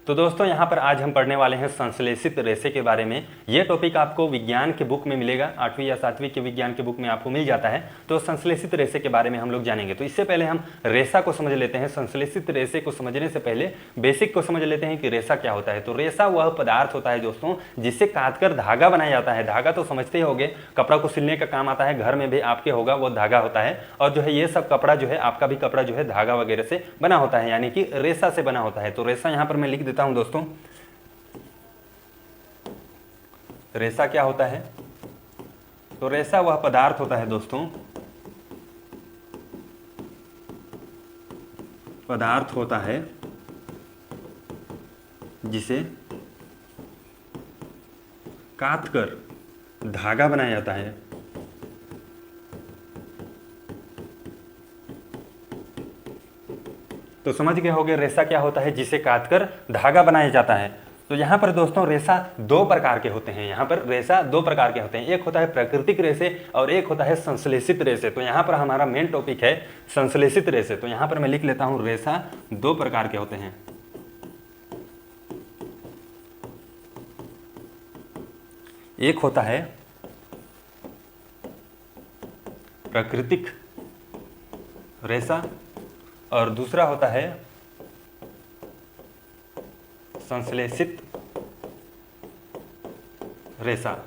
तो दोस्तों यहाँ पर आज हम पढ़ने वाले हैं संश्लेषित रेशे के बारे में। ये टॉपिक आपको विज्ञान के बुक में मिलेगा, 8वीं या 7वीं के विज्ञान के बुक में आपको मिल जाता है। तो संश्लेषित रेशे के बारे में हम लोग जानेंगे। तो इससे पहले हम रेशा को समझ लेते हैं। संश्लेषित रेशे को समझने से पहले बेसिक को समझ लेते हैं कि रेशा क्या होता है। तो रेशा वह पदार्थ होता है दोस्तों जिससे काटकर धागा बनाया जाता है। धागा तो समझते ही होंगे, कपड़ा को सिलने का काम आता है, घर में भी आपके होगा, वो धागा होता है। और जो है ये सब कपड़ा जो है, आपका भी कपड़ा जो है धागा वगैरह से बना होता है, यानी कि रेशा से बना होता है। तो रेशा यहाँ पर मैं लिख देता हूं दोस्तों। रेशा क्या होता है? तो रेशा वह पदार्थ होता है दोस्तों, पदार्थ होता है जिसे काटकर धागा बनाया जाता है। तो समझ गए होंगे रेशा क्या होता है जिसे काटकर धागा बनाया जाता है। तो यहाँ पर दोस्तों रेशा दो प्रकार के होते हैं। यहाँ पर रेशा दो प्रकार के होते हैं, एक होता है प्राकृतिक रेशे और एक होता है संश्लेषित रेशे। तो यहाँ पर हमारा मेन टॉपिक है संश्लेषित रेशे। तो यहाँ पर मैं लिख लेता हूँ, रेशा दो प्रकार के होते हैं। एक होता है प्राकृतिक रेशा और दूसरा होता है संश्लेषित रेशा।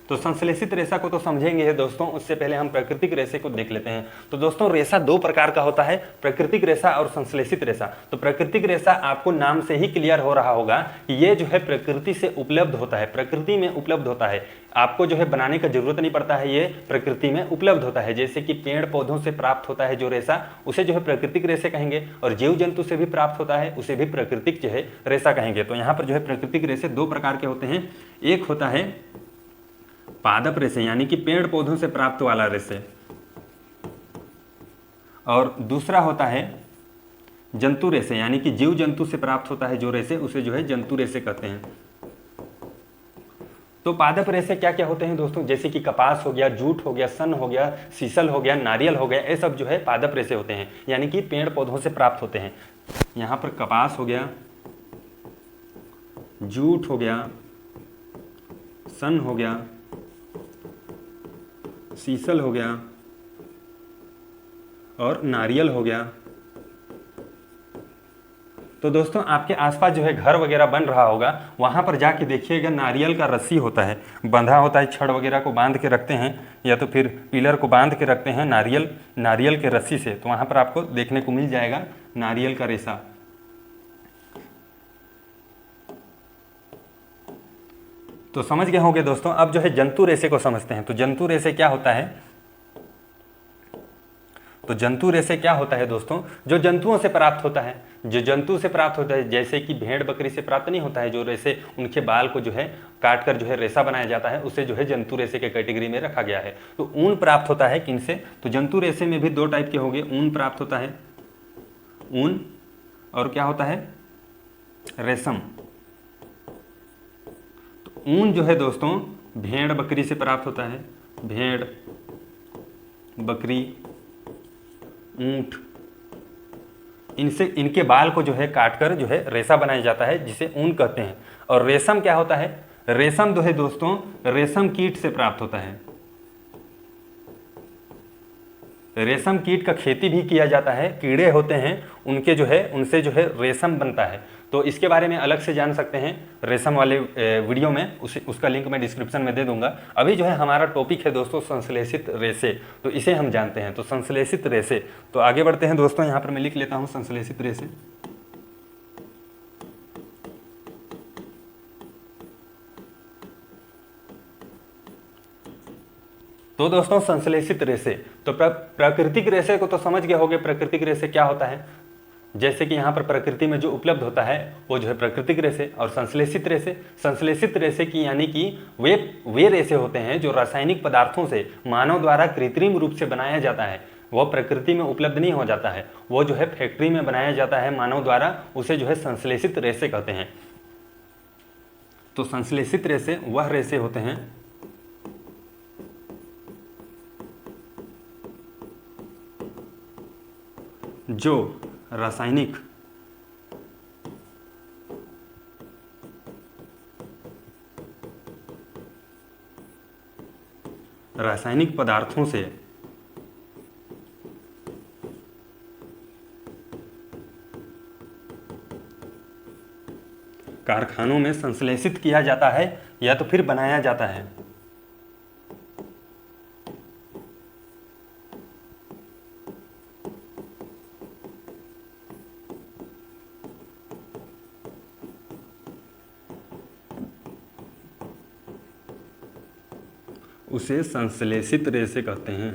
तो संश्लेषित रेशा को तो समझेंगे दोस्तों, उससे पहले हम प्राकृतिक रेशे को देख लेते हैं। तो दोस्तों रेशा दो प्रकार का होता है, प्राकृतिक रेशा और संश्लेषित रेशा। तो प्राकृतिक रेशा आपको नाम से ही क्लियर हो रहा होगा कि ये जो है प्रकृति से उपलब्ध होता है, प्रकृति में उपलब्ध होता है। आपको जो है बनाने का जरूरत नहीं पड़ता है, ये प्रकृति में उपलब्ध होता है। जैसे कि पेड़ पौधों से प्राप्त होता है जो रेशा, उसे जो है प्राकृतिक रेशे कहेंगे, और जीव जंतु से भी प्राप्त होता है उसे भी प्राकृतिक जो है रेशा कहेंगे। तो यहाँ पर जो है प्राकृतिक रेशे दो प्रकार के होते हैं। एक होता है पादप रेशे, यानी कि पेड़ पौधों से प्राप्त वाला रेशे, और दूसरा होता है जंतु रेशे, यानी कि जीव जंतु से प्राप्त होता है जो रेशे, उसे जो है जंतु रेशे कहते हैं। तो पादप रेशे क्या क्या होते हैं दोस्तों? जैसे कि कपास हो गया, जूट हो गया, सन हो गया, सीसल हो गया, नारियल हो गया, ये सब जो है पादप रेशे होते हैं, यानी कि पेड़ पौधों से प्राप्त होते हैं। यहां पर कपास हो गया, जूट हो गया, सन हो गया, सीसल हो गया और नारियल हो गया। तो दोस्तों आपके आसपास जो है घर वगैरह बन रहा होगा, वहां पर जाके देखिएगा नारियल का रस्सी होता है, बंधा होता है, छड़ वगैरह को बांध के रखते हैं या तो फिर पिलर को बांध के रखते हैं नारियल के रस्सी से। तो वहां पर आपको देखने को मिल जाएगा नारियल का रेशा। तो समझ गए होंगे दोस्तों। अब जो है जंतु रेशे को समझते हैं। तो जंतु रेशे क्या होता है? तो जंतु रेशे क्या होता है दोस्तों? जो जंतुओं से प्राप्त होता है, जो जंतु से प्राप्त होता है, जैसे कि भेड़ बकरी से प्राप्त नहीं होता है जो रेशे, उनके बाल को जो है काट कर जो है रेशा बनाया जाता है, उसे जो है जंतु रेशे के कैटेगरी में रखा गया है। तो ऊन प्राप्त होता है किनसे? तो जंतु रेशे में भी दो टाइप के होंगे, ऊन प्राप्त होता है, ऊन, और क्या होता है? रेशम। तो ऊन जो है दोस्तों भेड़ बकरी से प्राप्त होता है, भेड़ बकरी ऊंट, इनसे, इनके बाल को जो है काटकर जो है रेशा बनाया जाता है जिसे ऊन कहते हैं। और रेशम क्या होता है? रेशम जो है दोस्तों रेशम कीट से प्राप्त होता है। रेशम कीट का खेती भी किया जाता है, कीड़े होते हैं उनके जो है, उनसे जो है रेशम बनता है। तो इसके बारे में अलग से जान सकते हैं रेशम वाले वीडियो में, उसका लिंक मैं डिस्क्रिप्शन में दे दूंगा। अभी जो है हमारा टॉपिक है दोस्तों संश्लेषित रेशे, तो इसे हम जानते हैं। तो संश्लेषित रेशे, तो आगे बढ़ते हैं दोस्तों। यहाँ पर मैं लिख लेता हूँ संश्लेषित रेशे। तो दोस्तों संश्लेषित रेशे, तो प्राकृतिक रेशे को तो समझ गए होंगे प्राकृतिक रेशे क्या होता है। जैसे कि यहाँ पर प्रकृति में जो उपलब्ध होता है वो जो है प्राकृतिक रेशे। और संश्लेषित रेशे की यानी कि वे रेशे होते हैं जो रासायनिक पदार्थों से मानव द्वारा कृत्रिम रूप से बनाया जाता है। वो प्रकृति में उपलब्ध नहीं हो जाता है, वो जो है फैक्ट्री में बनाया जाता है मानव द्वारा, उसे जो है संश्लेषित रेशे कहते हैं। तो संश्लेषित रेशे वह रेशे होते हैं जो रासायनिक रासायनिक पदार्थों से कारखानों में संश्लेषित किया जाता है या तो फिर बनाया जाता है। उसे संश्लेषित रेसे कहते हैं।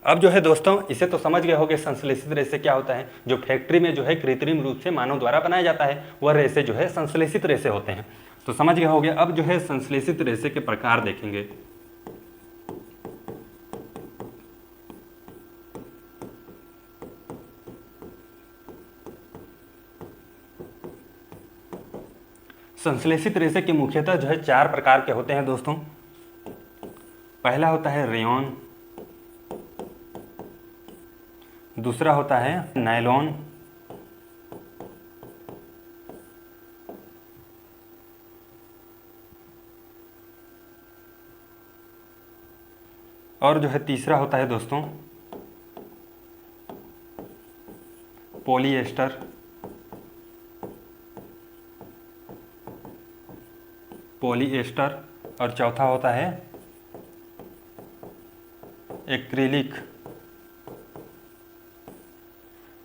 अब जो है दोस्तों, इसे तो समझ गए होंगे संश्लेषित रेसे क्या होता है। जो फैक्ट्री में जो है कृत्रिम रूप से मानव द्वारा बनाया जाता है वह रेसे जो है संश्लेषित रेसे होते हैं। तो समझ गए होंगे। अब जो है संश्लेषित रेसे के प्रकार देखेंगे। संश्लेषित रेसे के मुख्यतः जो है 4 प्रकार के होते हैं दोस्तों। पहला होता है रेयॉन, दूसरा होता है नायलॉन, और जो है तीसरा होता है दोस्तों पॉलीएस्टर, और चौथा होता है एक्रिलिक।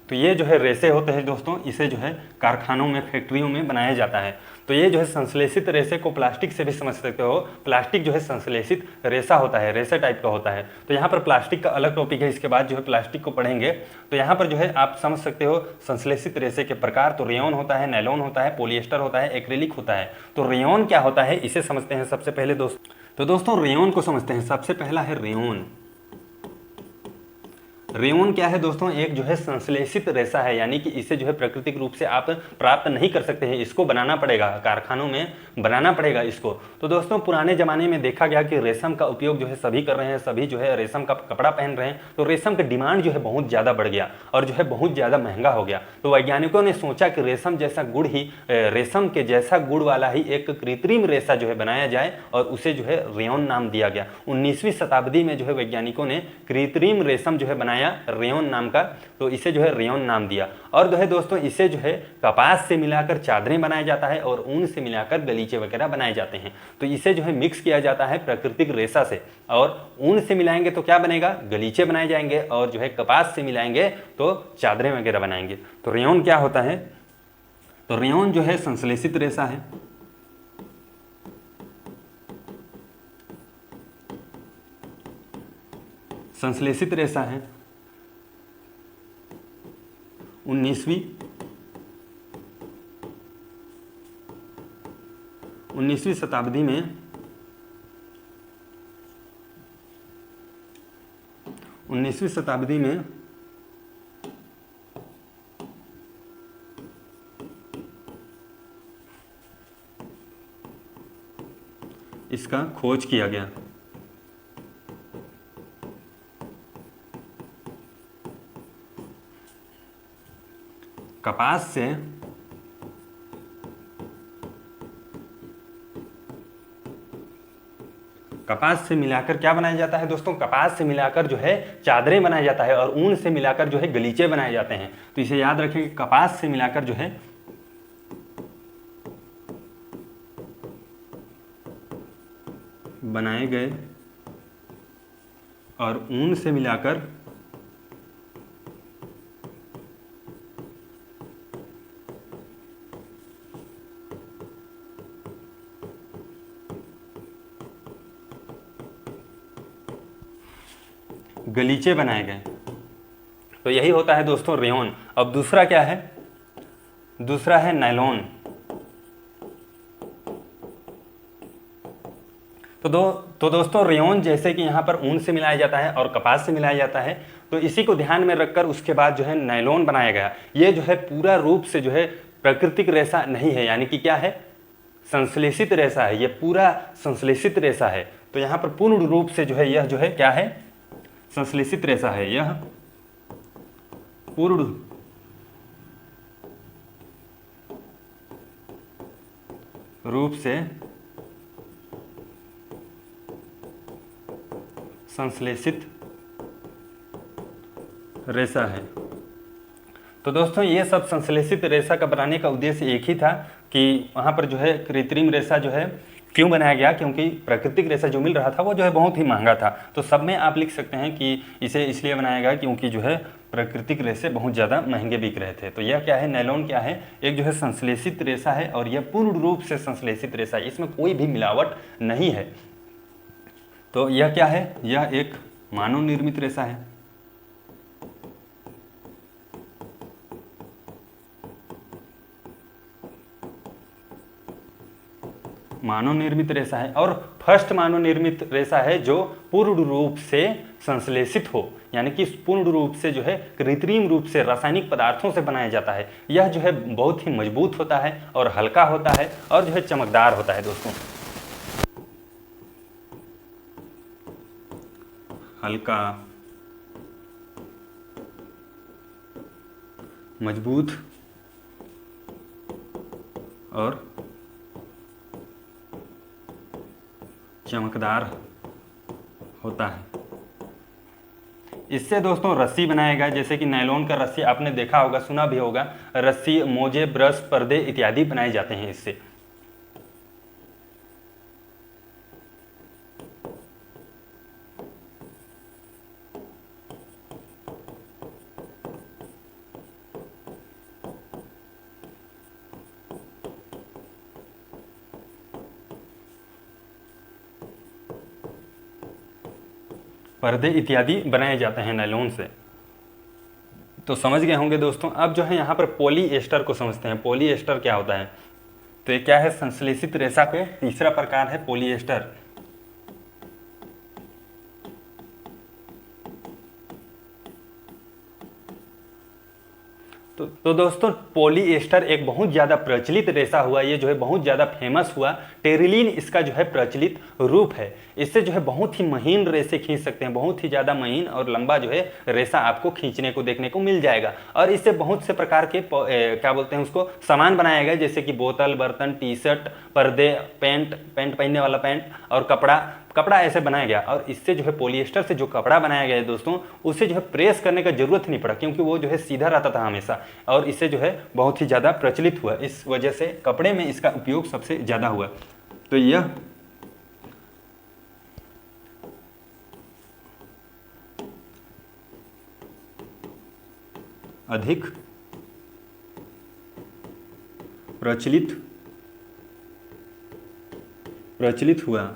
तो ये जो है रेसे होते हैं दोस्तों, इसे जो है कारखानों में, फैक्ट्रियों में बनाया जाता है। तो ये जो है संश्लेषित रेसे को प्लास्टिक से भी समझ सकते हो। प्लास्टिक जो है संश्लेषित रेसा होता है, रेसा टाइप का होता है। तो यहाँ पर प्लास्टिक का अलग टॉपिक है, इसके बाद जो है प्लास्टिक को पढ़ेंगे। तो यहाँ पर जो है आप समझ सकते हो संश्लेषित रेसे के प्रकार। तो रेयॉन होता है, नायलॉन होता है, पॉलीएस्टर होता है, एक्रिलिक होता है। तो रेयॉन क्या होता है इसे समझते हैं सबसे पहले दोस्तों। तो दोस्तों रेयॉन को समझते हैं। सबसे पहला है रेयॉन। रेयॉन क्या है दोस्तों? एक जो है संश्लेषित रेशा है, यानी कि इसे जो है प्राकृतिक रूप से आप प्राप्त नहीं कर सकते हैं, इसको बनाना पड़ेगा, कारखानों में बनाना पड़ेगा इसको। तो दोस्तों पुराने जमाने में देखा गया कि रेशम का उपयोग जो है सभी कर रहे हैं, सभी जो है रेशम का कपड़ा पहन रहे हैं। तो रेशम का डिमांड जो है बहुत ज़्यादा बढ़ गया और जो है बहुत ज़्यादा महंगा हो गया। तो वैज्ञानिकों ने सोचा कि रेशम जैसा गुड़ ही, रेशम के जैसा गुड़ वाला ही एक कृत्रिम रेशा जो है बनाया जाए और उसे जो है रेयॉन नाम दिया गया। 19वीं शताब्दी में जो है वैज्ञानिकों ने कृत्रिम रेशम जो है बनाया रेयॉन नाम का, तो इसे जो है रेयॉन नाम दिया। और जो है दोस्तों इसे जो है कपास से मिलाकर चादरें बनाया जाता है और ऊन से मिलाकर गलीचे वगैरह बनाए जाते हैं। तो इसे जो है मिक्स किया जाता है प्राकृतिक रेशा से, और ऊन से मिलाएंगे तो क्या बनेगा? गलीचे बनाए जाएंगे, और जो है कपास से मिलाएंगे तो चादरें वगैरह बनाएंगे। तो रेयॉन क्या होता है? तो रेयॉन जो है संश्लेषित रेशा है। संश्लेषित रेशा है। 19वीं शताब्दी में इसका खोज किया गया। कपास से मिलाकर क्या बनाया जाता है दोस्तों? कपास से मिलाकर जो है चादरें बनाया जाता है और ऊन से मिलाकर जो है गलीचे बनाए जाते हैं। तो इसे याद रखें कि कपास से मिलाकर जो है बनाए गए और ऊन से मिलाकर गलीचे बनाए गए। तो यही होता है दोस्तों रेयॉन। अब दूसरा क्या है? दूसरा है नायलॉन। तो दोस्तों रेयॉन जैसे कि यहाँ पर ऊन से मिलाया जाता है और कपास से मिलाया जाता है, तो इसी को ध्यान में रखकर उसके बाद जो है नायलॉन बनाया गया। ये जो है पूरा रूप से जो है प्राकृतिक रेशा नहीं है, यानी कि क्या है? संश्लेषित रेशा है। ये पूरा संश्लेषित रेशा है। तो यहाँ पर पूर्ण रूप से जो है यह जो है क्या है? संश्लेषित रेशा है। यह पूर्ण रूप से संश्लेषित रेशा है। तो दोस्तों ये सब संश्लेषित रेशा का बनाने का उद्देश्य एक ही था कि वहाँ पर जो है कृत्रिम रेशा जो है क्यों बनाया गया, क्योंकि प्राकृतिक रेशा जो मिल रहा था वो जो है बहुत ही महंगा था। तो सब में आप लिख सकते हैं कि इसे इसलिए बनाया गया क्योंकि जो है प्राकृतिक रेशे बहुत ज़्यादा महंगे बिक रहे थे। तो यह क्या है, नायलॉन क्या है, एक जो है संश्लेषित रेशा है और यह पूर्ण रूप से संश्लेषित रेशा है, इसमें कोई भी मिलावट नहीं है। तो यह क्या है, यह एक मानव निर्मित रेशा है। मानव निर्मित रेशा है और फर्स्ट मानव निर्मित रेशा है जो पूर्ण रूप से संश्लेषित हो, यानी कि पूर्ण रूप से जो है कृत्रिम रूप से रासायनिक पदार्थों से बनाया जाता है। यह जो है बहुत ही मजबूत होता है और हल्का होता है और जो है चमकदार होता है। दोस्तों हल्का, मजबूत और चमकदार होता है। इससे दोस्तों रस्सी बनाया गया, जैसे कि नायलॉन का रस्सी आपने देखा होगा, सुना भी होगा, रस्सी, मोजे, ब्रश, पर्दे इत्यादि बनाए जाते हैं इससे। पर्दे इत्यादि बनाए जाते हैं नायलॉन से। तो समझ गए होंगे दोस्तों। अब जो है यहाँ पर पॉलीएस्टर को समझते हैं। पॉलीएस्टर क्या होता है, तो ये क्या है, संश्लेषित रेशा का तीसरा प्रकार है पॉलीएस्टर। तो दोस्तों पॉलीएस्टर एक बहुत ज़्यादा प्रचलित रेशा हुआ, ये जो है बहुत ज़्यादा फेमस हुआ। टेरिलीन इसका जो है प्रचलित रूप है। इससे जो है बहुत ही महीन रेशे खींच सकते हैं, बहुत ही ज़्यादा महीन और लंबा जो है रेशा आपको खींचने को देखने को मिल जाएगा। और इससे बहुत से प्रकार के क्या बोलते हैं उसको, सामान बनाया गया, जैसे कि बोतल, बर्तन, टी शर्ट, पर्दे, पैंट पहनने वाला पैंट और कपड़ा ऐसे बनाया गया। और इससे जो है पॉलीएस्टर से जो कपड़ा बनाया गया है दोस्तों, उसे जो है प्रेस करने का जरूरत नहीं पड़ा, क्योंकि वो जो है सीधा रहता था हमेशा, और इससे जो है बहुत ही ज़्यादा प्रचलित हुआ। इस वजह से कपड़े में इसका उपयोग सबसे ज़्यादा हुआ। तो यह अधिक प्रचलित हुआ।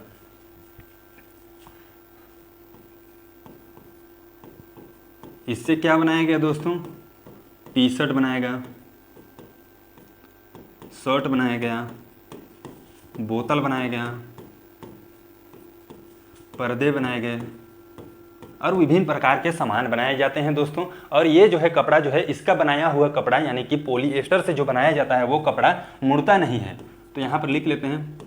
इससे क्या बनाया गया दोस्तों, टी शर्ट बनाया गया, शर्ट बनाया गया, बोतल बनाया गया, पर्दे बनाए गए और विभिन्न प्रकार के सामान बनाए जाते हैं दोस्तों। और ये जो है कपड़ा जो है, इसका बनाया हुआ कपड़ा यानी कि पॉलीएस्टर से जो बनाया जाता है वो कपड़ा मुड़ता नहीं है। तो यहाँ पर लिख लेते हैं,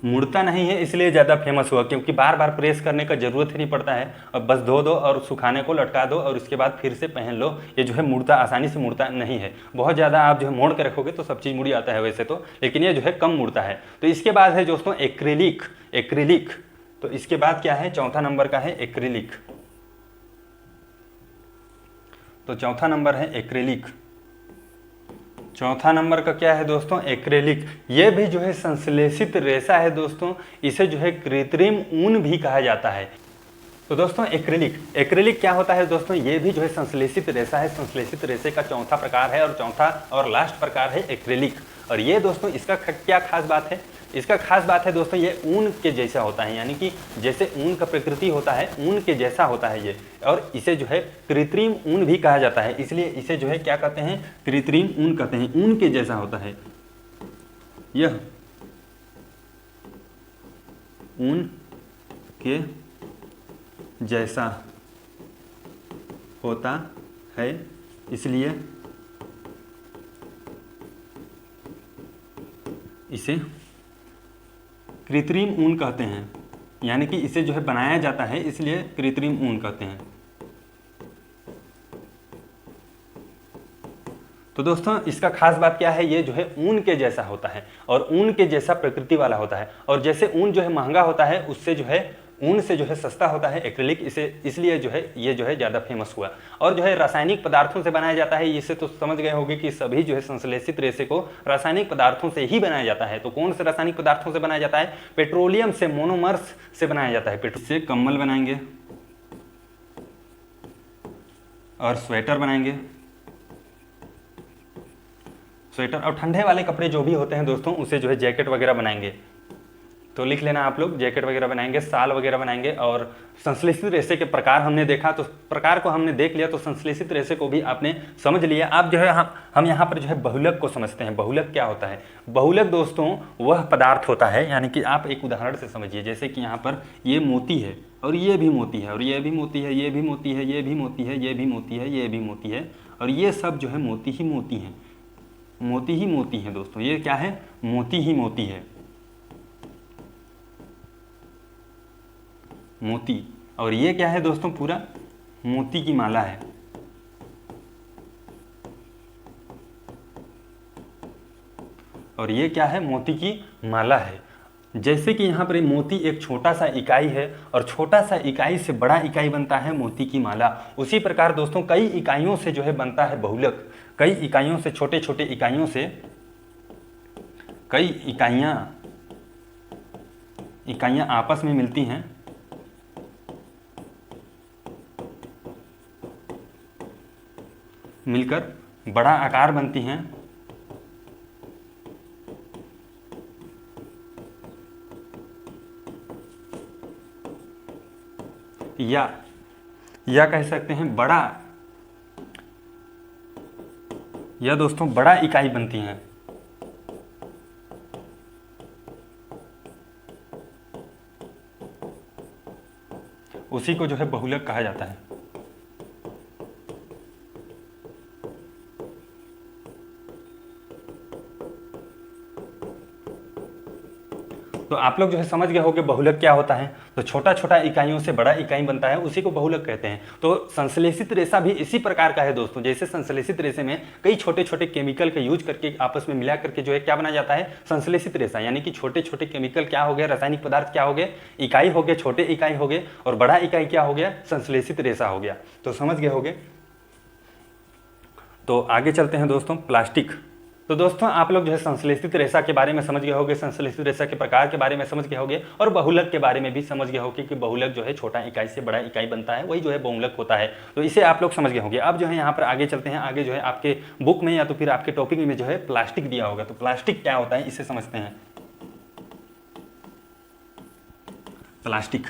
मुड़ता नहीं है, इसलिए ज़्यादा फेमस हुआ क्योंकि बार बार प्रेस करने का जरूरत ही नहीं पड़ता है, और बस धो दो और सुखाने को लटका दो और उसके बाद फिर से पहन लो। ये जो है मुड़ता, आसानी से मुड़ता नहीं है। बहुत ज़्यादा आप जो है मोड़ के रखोगे तो सब चीज़ मुड़ जाता है वैसे तो, लेकिन ये जो है कम मुड़ता है। तो इसके बाद है दोस्तों एक्रिलिक। तो इसके बाद क्या है, चौथा नंबर का है एक्रिलिक। तो चौथा नंबर है एक्रिलिक। चौथा नंबर का क्या है दोस्तों, एक्रेलिक। ये भी जो है संश्लेषित रेशा है दोस्तों। इसे जो है कृत्रिम ऊन भी कहा जाता है। तो दोस्तों एक्रेलिक क्या होता है दोस्तों, ये भी जो है संश्लेषित रेशा है। संश्लेषित रेशे का चौथा प्रकार है और चौथा और लास्ट प्रकार है एक्रेलिक। और ये दोस्तों इसका क्या खास बात है, इसका खास बात है दोस्तों, ये ऊन के जैसा होता है, यानी कि जैसे ऊन का प्रकृति होता है ऊन के जैसा होता है ये। और इसे जो है कृत्रिम ऊन भी कहा जाता है, इसलिए इसे जो है क्या कहते हैं, कृत्रिम ऊन कहते हैं। ऊन के जैसा होता है यह, ऊन के जैसा होता है, इसलिए इसे कृत्रिम ऊन कहते हैं। यानी कि इसे जो है बनाया जाता है, इसलिए कृत्रिम ऊन कहते हैं। तो दोस्तों इसका खास बात क्या है, ये जो है ऊन के जैसा होता है और ऊन के जैसा प्रकृति वाला होता है। और जैसे ऊन जो है महंगा होता है, उससे जो है ऊन से जो है सस्ता होता है एक्रिलिक, इसे इसलिए जो है ये जो है ज़्यादा फेमस हुआ। और जो है रासायनिक पदार्थों से बनाया जाता है, इससे तो समझ गए होंगे कि सभी जो है संश्लेषित रेशे को रासायनिक पदार्थों से ही बनाया जाता है। तो कौन से रासायनिक पदार्थों से बनाया जाता है? पेट्रोलियम से, मोनोमर्स से बनाया जाता है। पेट्रोल से कम्बल बनाएंगे और स्वेटर बनाएंगे, स्वेटर और ठंडे वाले कपड़े जो भी होते हैं दोस्तों, उसे जो है जैकेट वगैरह बनाएंगे। तो लिख लेना आप लोग, जैकेट वगैरह बनाएंगे, शाल वगैरह बनाएंगे। और संश्लेषित रेशे के प्रकार हमने देखा, तो प्रकार को हमने देख लिया, तो संश्लेषित रेशे को भी आपने समझ लिया। आप जो है हम यहाँ पर जो है बहुलक को समझते हैं। बहुलक क्या होता है? बहुलक दोस्तों वह पदार्थ होता है, यानी कि आप एक उदाहरण से समझिए, जैसे कि यहाँ पर ये मोती है और ये भी मोती है और ये भी मोती है, ये भी मोती है, ये भी मोती है, ये भी मोती है, ये भी मोती है, और ये सब जो है मोती ही मोती हैं, मोती ही मोती है दोस्तों। ये क्या है? मोती ही मोती है, मोती। और ये क्या है दोस्तों? पूरा मोती की माला है। और ये क्या है? मोती की माला है। जैसे कि यहाँ पर मोती एक छोटा सा इकाई है और छोटा सा इकाई से बड़ा इकाई बनता है मोती की माला। उसी प्रकार दोस्तों कई इकाइयों से जो है बनता है बहुलक। कई इकाइयों से, छोटे छोटे इकाइयों से, कई इकाइयां आपस में मिलती हैं, मिलकर बड़ा आकार बनती हैं, या कह सकते हैं बड़ा, या दोस्तों बड़ा इकाई बनती हैं। उसी को जो है बहुलक कहा जाता है। तो आप लोग जो है समझ गए होंगे बहुलक क्या होता है। तो छोटा छोटा इकाइयों से बड़ा इकाई बनता है, उसी को बहुलक कहते हैं। तो संश्लेषित रेशा भी इसी प्रकार का है दोस्तों। जैसे संश्लेषित रेशे में कई छोटे छोटे केमिकल का यूज करके आपस में मिला करके जो है क्या बनाया जाता है? संश्लेषित रेशा। यानी कि छोटे छोटे केमिकल क्या हो गया? रासायनिक पदार्थ क्या हो गए? इकाई हो गए, छोटे इकाई हो गए, और बड़ा इकाई क्या हो गया? संश्लेषित रेशा हो गया। तो समझ गए होंगे। तो आगे चलते हैं दोस्तों, प्लास्टिक। तो दोस्तों आप लोग जो है संश्लेषित रेशा के बारे में समझ गए होंगे, संश्लेषित रेशा के प्रकार के बारे में समझ गए होंगे, और बहुलक के बारे में भी समझ गए होंगे कि बहुलक जो है छोटा इकाई से बड़ा इकाई बनता है, वही जो है बहुलक होता है। तो इसे आप लोग समझ गए होंगे। अब जो है यहाँ पर आगे चलते हैं। आगे जो है आपके बुक में या तो फिर आपके टॉपिक में जो है प्लास्टिक दिया होगा। तो प्लास्टिक क्या होता है, इसे समझते हैं। प्लास्टिक,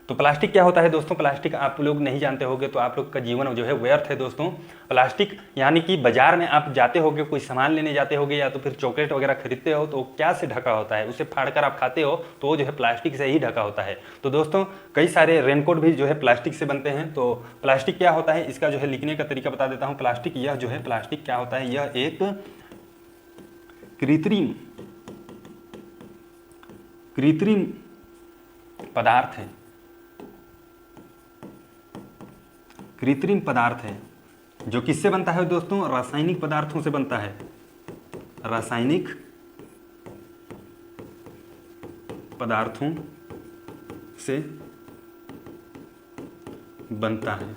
तो प्लास्टिक क्या होता है दोस्तों? प्लास्टिक आप लोग नहीं जानते होंगे तो आप लोग का जीवन जो है व्यर्थ है दोस्तों। प्लास्टिक यानी कि बाजार में आप जाते होगे, कोई सामान लेने जाते होगे या तो फिर चॉकलेट वगैरह खरीदते हो, तो क्या से ढका होता है? उसे फाड़कर आप खाते हो तो वो जो है प्लास्टिक से ही ढका होता है। तो दोस्तों कई सारे रेनकोट भी जो है प्लास्टिक से बनते हैं। तो प्लास्टिक क्या होता है, इसका जो है लिखने का तरीका बता देता हूँ। प्लास्टिक, यह जो है प्लास्टिक क्या होता है, यह एक कृत्रिम पदार्थ है। कृत्रिम पदार्थ है जो किससे बनता है दोस्तों? रासायनिक पदार्थों से बनता है। रासायनिक पदार्थों से बनता है।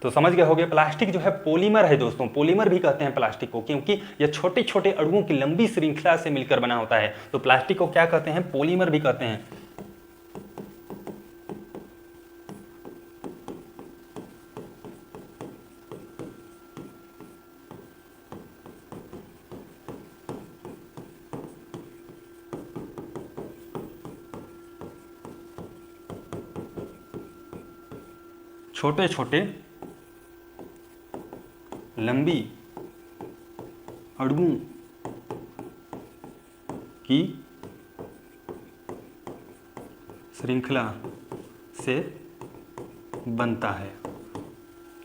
तो समझ गए होंगे। प्लास्टिक जो है पॉलीमर है दोस्तों। पॉलीमर भी कहते हैं प्लास्टिक को, क्योंकि यह छोटे छोटे अणुओं की लंबी श्रृंखला से मिलकर बना होता है। तो प्लास्टिक को क्या कहते हैं? पॉलीमर भी कहते हैं। छोटे छोटे लंबी अणुओं की श्रृंखला से बनता है।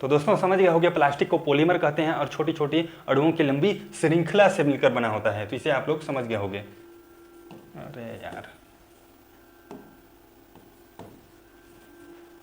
तो दोस्तों समझ गए होंगे प्लास्टिक को पॉलीमर कहते हैं और छोटी छोटी अणुओं की लंबी श्रृंखला से मिलकर बना होता है, तो इसे आप लोग समझ गए होंगे। अरे यार,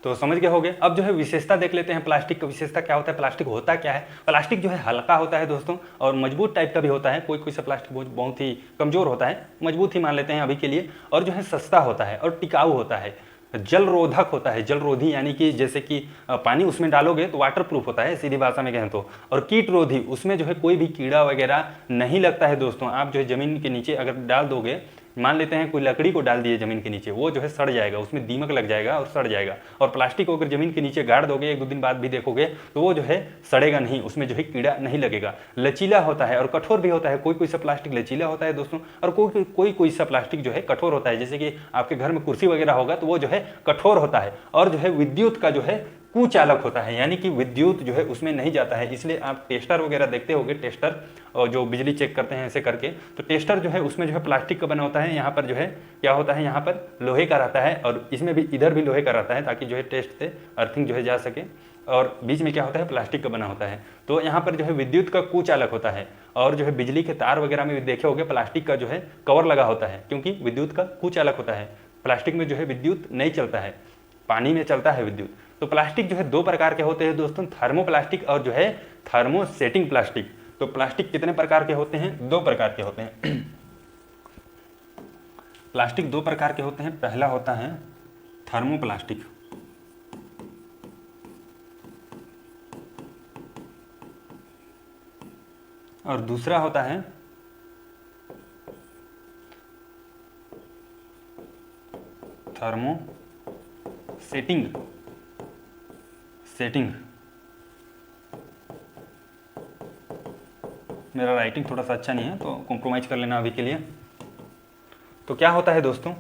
तो समझ गए होंगे। अब जो है विशेषता देख लेते हैं, प्लास्टिक की विशेषता क्या होता है, प्लास्टिक होता क्या है। प्लास्टिक जो है हल्का होता है दोस्तों और मजबूत टाइप का भी होता है, कोई कोई सा प्लास्टिक बहुत ही कमजोर होता है, मजबूत ही मान लेते हैं अभी के लिए, और जो है सस्ता होता है और टिकाऊ होता है, जल रोधक होता है, जल रोधी यानी कि जैसे कि पानी उसमें डालोगे तो वाटर प्रूफ होता है सीधी भाषा में कहें तो, और कीट रोधी, उसमें जो है कोई भी कीड़ा वगैरह नहीं लगता है दोस्तों। आप जो है जमीन के नीचे अगर डाल दोगे, मान लेते हैं कोई लकड़ी को डाल दिए जमीन के नीचे, वो जो है सड़ जाएगा, उसमें दीमक लग जाएगा और सड़ जाएगा। और प्लास्टिक को अगर जमीन के नीचे गाड़ दोगे 1-2 दिन बाद भी देखोगे तो वो जो है सड़ेगा नहीं, उसमें जो है कीड़ा नहीं लगेगा। लचीला होता है और कठोर भी होता है, कोई कोई सा प्लास्टिक लचीला होता है दोस्तों, और कोई सा प्लास्टिक जो है कठोर होता है। जैसे कि आपके घर में कुर्सी वगैरह होगा तो वो जो है कठोर होता है, और जो है विद्युत का जो है कुचालक होता है, यानी कि विद्युत जो है उसमें नहीं जाता है। इसलिए आप टेस्टर वगैरह देखते होंगे, टेस्टर और जो बिजली चेक करते हैं ऐसे करके, तो टेस्टर जो है उसमें जो है प्लास्टिक का बना होता है, यहाँ पर जो है क्या होता है, यहाँ पर लोहे का रहता है, और इसमें भी इधर भी लोहे का रहता है ताकि जो है टेस्ट से अर्थिंग जो है जा सके, और बीच में क्या होता है प्लास्टिक का बना होता है। तो यहाँ पर जो है विद्युत का कुचालक होता है, और जो है बिजली के तार वगैरह में भी देखे होंगे प्लास्टिक का जो है कवर लगा होता है, क्योंकि विद्युत का कुचालक होता है। प्लास्टिक में जो है विद्युत नहीं चलता है, पानी में चलता है विद्युत। तो प्लास्टिक जो है 2 प्रकार के होते हैं दोस्तों, थर्मोप्लास्टिक और जो है थर्मोसेटिंग प्लास्टिक। तो प्लास्टिक कितने प्रकार के होते हैं, 2 प्रकार के होते हैं। प्लास्टिक 2 प्रकार के होते हैं, पहला होता है थर्मोप्लास्टिक, और दूसरा होता है थर्मोसेटिंग मेरा राइटिंग थोड़ा सा अच्छा नहीं है तो कॉम्प्रोमाइज़ कर लेना अभी के लिए। तो क्या होता है दोस्तों,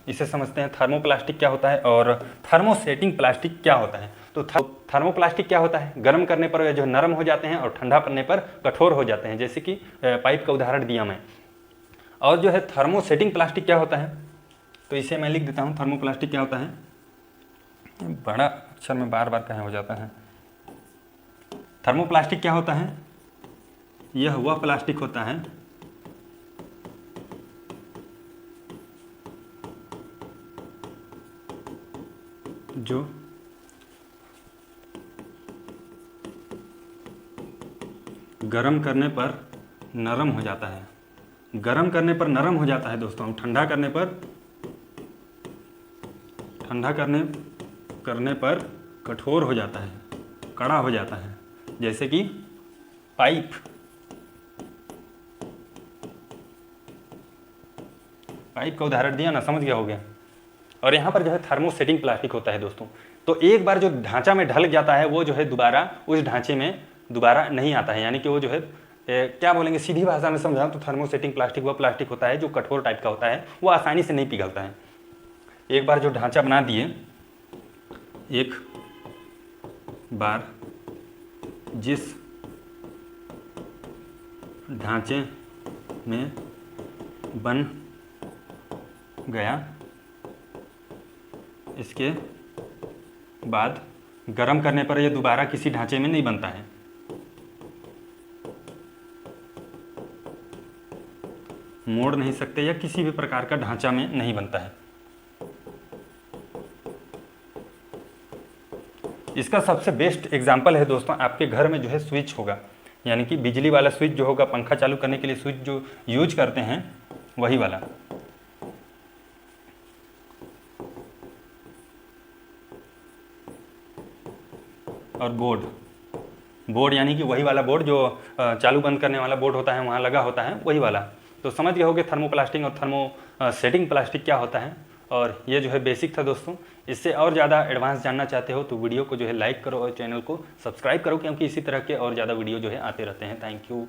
इसे समझते हैं, थर्मोप्लास्टिक क्या होता है और थर्मोसेटिंग प्लास्टिक क्या होता है। तो थर्मोप्लास्टिक क्या होता है, गर्म करने पर जो नरम हो जाते हैं और ठंडा पड़ने पर कठोर हो जाते हैं, जैसे कि पाइप का उदाहरण दिया मैं। और जो है थर्मोसेटिंग प्लास्टिक क्या होता है, तो इसे मैं लिख देता हूँ। थर्मोप्लास्टिक क्या होता है, बड़ा अक्षर में बार बार कहीं हो जाता है। थर्मोप्लास्टिक क्या होता है, यह वह प्लास्टिक होता है जो गर्म करने पर नरम हो जाता है। गर्म करने पर नरम हो जाता है दोस्तों, ठंडा करने पर कठोर हो जाता है, कड़ा हो जाता है, जैसे कि पाइप का उदाहरण दिया ना, समझ गया हो गया। और यहाँ पर जो है थर्मोसेटिंग प्लास्टिक होता है दोस्तों, तो एक बार जो ढांचा में ढल जाता है वो जो है दोबारा उस ढांचे में दोबारा नहीं आता है, यानी कि वो जो है क्या बोलेंगे, सीधी भाषा में समझाऊं तो थर्मोसेटिंग प्लास्टिक वह प्लास्टिक होता है जो कठोर टाइप का होता है, वो आसानी से नहीं पिघलता है। एक बार जो ढांचा बना दिए, एक बार जिस ढांचे में बन गया, इसके बाद गर्म करने पर यह दोबारा किसी ढांचे में नहीं बनता है। मोड़ नहीं सकते या किसी भी प्रकार का ढांचा में नहीं बनता है। इसका सबसे बेस्ट एग्जांपल है दोस्तों, आपके घर में जो है स्विच होगा, यानी कि बिजली वाला स्विच जो होगा, पंखा चालू करने के लिए स्विच जो यूज करते हैं वही वाला। और बोर्ड यानी कि वही वाला बोर्ड जो चालू बंद करने वाला बोर्ड होता है, वहाँ लगा होता है वही वाला। तो समझ गए होगे थर्मोप्लास्टिक और थर्मोसेटिंग प्लास्टिक क्या होता है। और ये जो है बेसिक था दोस्तों। इससे और ज़्यादा एडवांस जानना चाहते हो तो वीडियो को जो है लाइक करो और चैनल को सब्सक्राइब करो, क्योंकि इसी तरह के और ज़्यादा वीडियो जो है आते रहते हैं। Thank you.